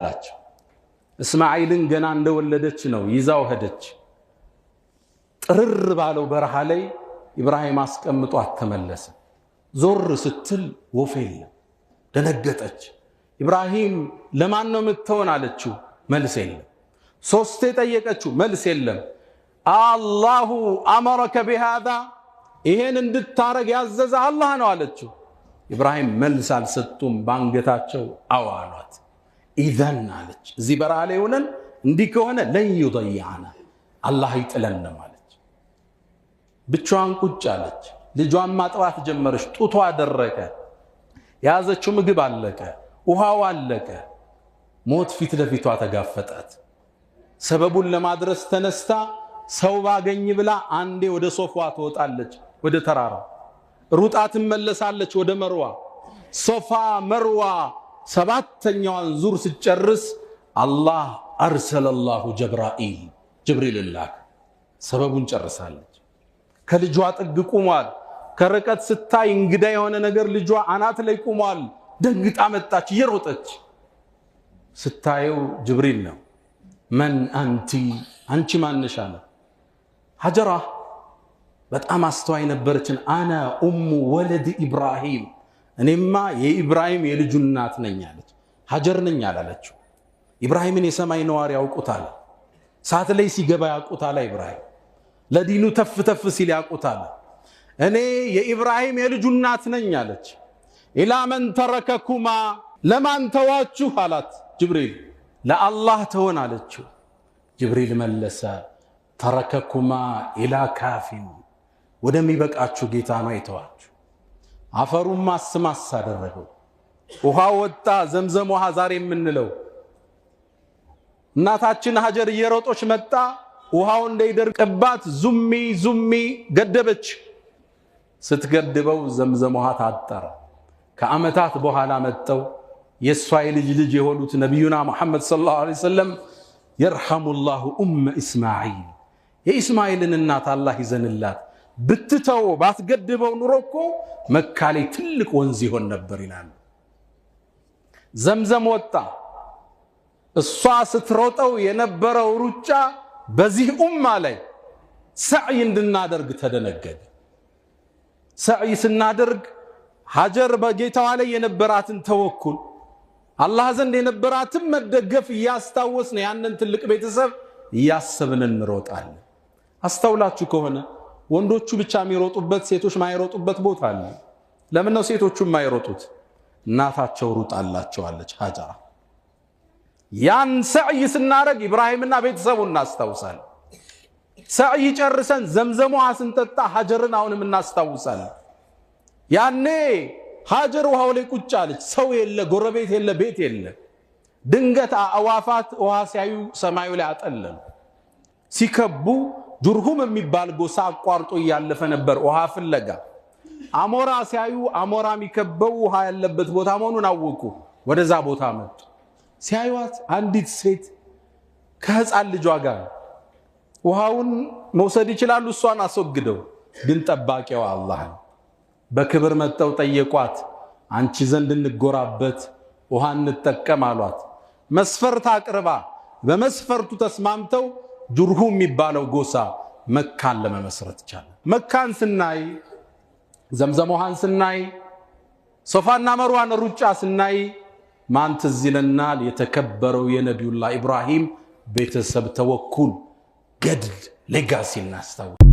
አላቸው። እስማኤልን ገና እንደወለደች ነው ይዛው ሄደች። ጥርር ባለው በረሃ ላይ ኢብራሂም አስቀምጧት ተመለሰ። ዞር ስትል ወፍ የለም። ደነገጠች። ኢብራሂም ለማን ነው የምትሆን አለችው። መልስ የለም። ሶስቴ ጠየቀችው። መልስ የለም። አላሁ አመረከ ቢሃዛ ይሄን እንድታረግ ያዘዘ አላህ ነው አለችው። ኢብራሂም መልስ አልሰጡም። ባንገታቸው አዋሏት። ኢዘን አለች እዚህ በረሃ ላይ ሆነን እንዲህ ከሆነ ለን ይضيعና አላህ ይጥለንም አለች። ብቻዋን ቁጭ አለች። ልጇን ማጥባት ጀመረች። ጡቷ ደረቀ። የያዘችው ምግብ አለቀ። ውሃው አለቀ። ሞት ፊት ለፊቷ ተጋፈጣት። ሰበቡን ለማድረስ ተነስታ ሰው ባገኝ ብላ አንዴ ወደ ሶፋ ትወጣለች፣ ወደ ተራራ ሩጣ ትመለሳለች፣ ወደ መርዋ ሶፋ መርዋ ሰባተኛዋን ዙር ሲጨርስ አላህ አርሰለላሁ ጅብሪል ላከ። ሰበቡን ጨርሳለች። ከልጇ ጥግ ቁሟል። ከርቀት ስታይ እንግዳ የሆነ ነገር ልጇ አናት ላይ ቁሟል። ደንግጣ መጣች እየሮጠች። ስታየው ጅብሪል ነው። መን አንቲ አንቺ ማንሽ አለ። ሀጀራ በጣም አስተዋይ ነበረችን። አና ኡሙ ወለድ ኢብራሂም እኔማ የኢብራሂም የልጁ እናት ነኝ አለች። ሀጀር ነኝ አላለችው። ኢብራሂምን የሰማይ ነዋሪ ያውቁታል። ሰዓት ላይ ሲገባ ያውቁታል። ኢብራሂም ለዲኑ ተፍ ተፍ ሲል ያውቁታል። እኔ የኢብራሂም የልጁ እናት ነኝ አለች። ኢላ መን ተረከኩማ ለማን ተዋችሁ አላት ጅብሪል። ለአላህ ተሆን አለችው። ጅብሪል መለሰ ተረከኩማ ኢላ ካፊን ወደሚበቃችሁ ጌታ ነው የተዋችሁ። አፈሩን ማስማስ አደረገው። ውሃ ወጣ። ዘምዘም ውሃ ዛሬ የምንለው። እናታችን ሀጀር እየሮጦች መጣ። ውሃው እንዳይደርቅባት ዙሚ ገደበች። ስትገድበው ዘምዘም ውሃ ታጠረ። ከዓመታት በኋላ መጣው የሷ ልጅ የሆኑት ነብዩና መሐመድ ሰለላሁ ዐለይሂ ወሰለም የርሐሙላሁ ኡመ ኢስማዒል የኢስማኤልን እናት አላህ ይዘንላት ብትተው ባትገድበው ኑሮ እኮ መካ ላይ ትልቅ ወንዝ ይሆን ነበር ይላሉ። ዘምዘም ወጣ። እሷ ስትሮጠው የነበረው ሩጫ በዚህ ኡማ ላይ ሰዕይ እንድናደርግ ተደነገገ። ሰዕይ ስናደርግ ሀጀር በጌታዋ ላይ የነበራትን ተወኩል አላህ ዘንድ የነበራትን መደገፍ እያስታወስን ያንን ትልቅ ቤተሰብ እያሰብን እንሮጣለን። አስተውላችሁ ከሆነ ወንዶቹ ብቻ የሚሮጡበት ሴቶች ማይሮጡበት ቦታ አለ። ለምን ነው ሴቶቹ የማይሮጡት? እናታቸው ሩጣላቸዋለች ሀጀራ። ያን ሰዕይ ስናረግ ኢብራሂምና ቤተሰቡን እናስታውሳለን። ሰዕይ ጨርሰን ዘምዘም ውሃ ስንጠጣ ሀጀርን አሁንም እናስታውሳለን። ያኔ ሀጀር ውሃው ላይ ቁጭ አለች። ሰው የለ፣ ጎረቤት የለ፣ ቤት የለ። ድንገት አዋፋት ውሃ ሲያዩ ሰማዩ ላይ አጠለሉ። ሲከቡ ጁርሁም የሚባል ጎሳ አቋርጦ እያለፈ ነበር ውሃ ፍለጋ። አሞራ ሲያዩ አሞራ የሚከበው ውሃ ያለበት ቦታ መሆኑን አወቁ። ወደዛ ቦታ መጡ። ሲያዩት አንዲት ሴት ከህፃን ልጇ ጋር ውሃውን መውሰድ ይችላሉ። እሷን አስወግደው፣ ግን ጠባቂው አላህ ነው። በክብር መጥተው ጠየቋት። አንቺ ዘንድ እንጎራበት ውሃ እንጠቀም አሏት። መስፈርት አቅርባ በመስፈርቱ ተስማምተው ጁርሁም የሚባለው ጎሳ መካን ለመመስረት ይቻላል። መካን ስናይ፣ ዘምዘም ውሃን ስናይ፣ ሶፋና መርዋን ሩጫ ስናይ ማን ትዝ ይለናል? የተከበረው የነቢዩላህ ኢብራሂም ቤተሰብ ተወኩል ገድል ሌጋሲ እናስታውስ።